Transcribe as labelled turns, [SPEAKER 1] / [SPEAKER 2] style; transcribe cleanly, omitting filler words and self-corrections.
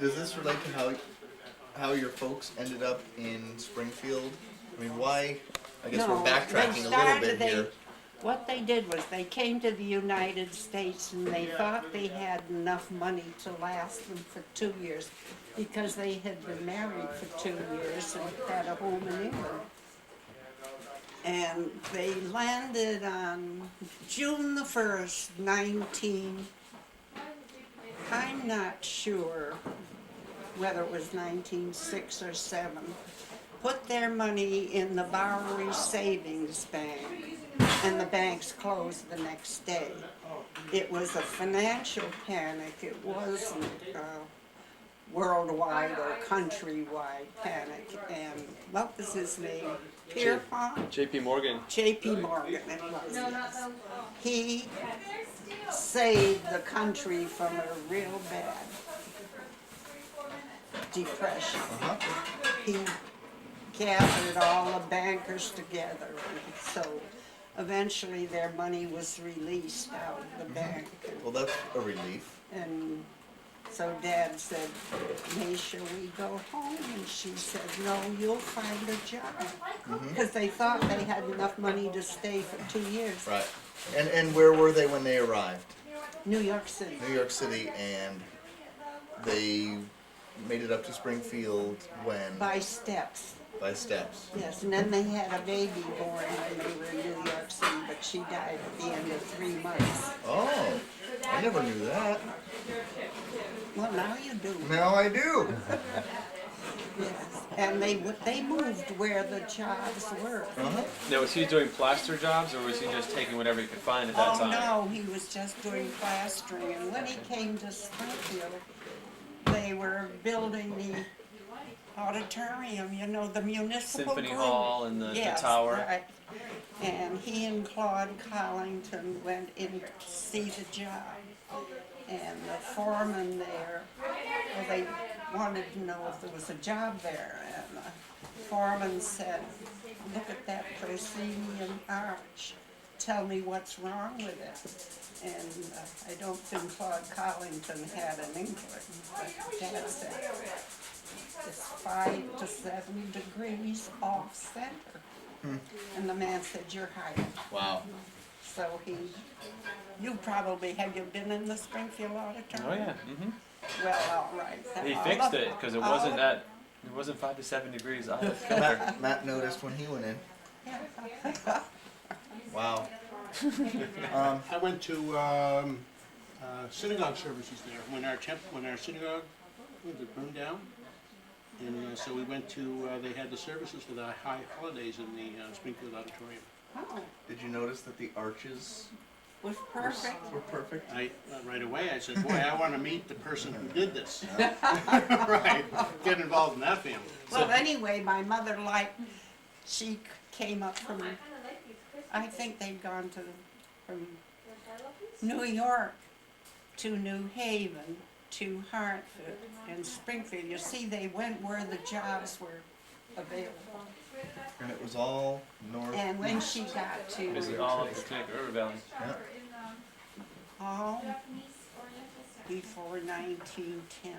[SPEAKER 1] does this relate to how your folks ended up in Springfield? I mean, why? I guess
[SPEAKER 2] No,
[SPEAKER 1] we're backtracking a little bit here.
[SPEAKER 2] What they did was they came to the United States and they thought they had enough money to last them for 2 years because they had been married for 2 years and had a home in England. And they landed on June the 1st, I'm not sure whether it was 1906 or 7, put their money in the Bowery Savings Bank, and the banks closed the next day. It was a financial panic. It wasn't worldwide or countrywide panic. And what was his name? Pierpont?
[SPEAKER 3] J.P. Morgan.
[SPEAKER 2] J.P. Morgan, it was, yes. He saved the country from a real bad depression. He gathered all the bankers together, and so eventually their money was released out of the bank.
[SPEAKER 1] Well, that's a relief.
[SPEAKER 2] And so Dad said, May, shall we go home? And she said, no, you'll find a job. Because they thought they had enough money to stay for 2 years.
[SPEAKER 1] Right. And where were they when they arrived?
[SPEAKER 2] New York City.
[SPEAKER 1] New York City, and they made it up to Springfield when?
[SPEAKER 2] By steps.
[SPEAKER 1] By steps.
[SPEAKER 2] Yes, and then they had a baby born when they were in New York City, but she died at the end of 3 months.
[SPEAKER 1] Oh, I never knew that.
[SPEAKER 2] Well, now you do.
[SPEAKER 1] Now I do.
[SPEAKER 2] Yes, and they moved where the jobs were.
[SPEAKER 3] Now, was he doing plaster jobs, or was he just taking whatever he could find at that
[SPEAKER 2] Oh,
[SPEAKER 3] time?
[SPEAKER 2] no, he was just doing plastering, and when he came to Springfield, they were building the auditorium, you know, the municipal
[SPEAKER 3] Symphony
[SPEAKER 2] group.
[SPEAKER 3] Hall and the
[SPEAKER 2] Yes,
[SPEAKER 3] tower.
[SPEAKER 2] Right. And he and Claude Collington went in to see the job. And the foreman there, well, they wanted to know if there was a job there. And the foreman said, look at that proscenium arch. Tell me what's wrong with it. And I don't think Claude Collington had an inkling, but Dad said, it's 5 to 7 degrees off center. And the man said, you're hired.
[SPEAKER 1] Wow.
[SPEAKER 2] So you probably, have you been in the Springfield Auditorium?
[SPEAKER 3] Oh yeah.
[SPEAKER 2] Well, all right.
[SPEAKER 3] He fixed it because it wasn't that. It wasn't 5 to 7 degrees off.
[SPEAKER 1] Matt noticed when he went in.
[SPEAKER 2] Yeah.
[SPEAKER 1] Wow.
[SPEAKER 4] I went to synagogue services there when our synagogue was burned down, and so we went to. They had the services for the high holidays in the Springfield Auditorium.
[SPEAKER 2] Oh,
[SPEAKER 1] Did you notice that the arches
[SPEAKER 2] was perfect.
[SPEAKER 1] were perfect?
[SPEAKER 4] Right away I said, boy, I want to meet the person who did this. Right, get involved in that family.
[SPEAKER 2] Well, anyway, my mother she came up from, I think they'd gone from New York to New Haven to Hartford and Springfield. You see, they went where the jobs were available.
[SPEAKER 1] And it was all north.
[SPEAKER 2] And when she got to,
[SPEAKER 3] Is it all up the Connecticut River Valley?
[SPEAKER 1] Yeah.
[SPEAKER 2] all before 1910.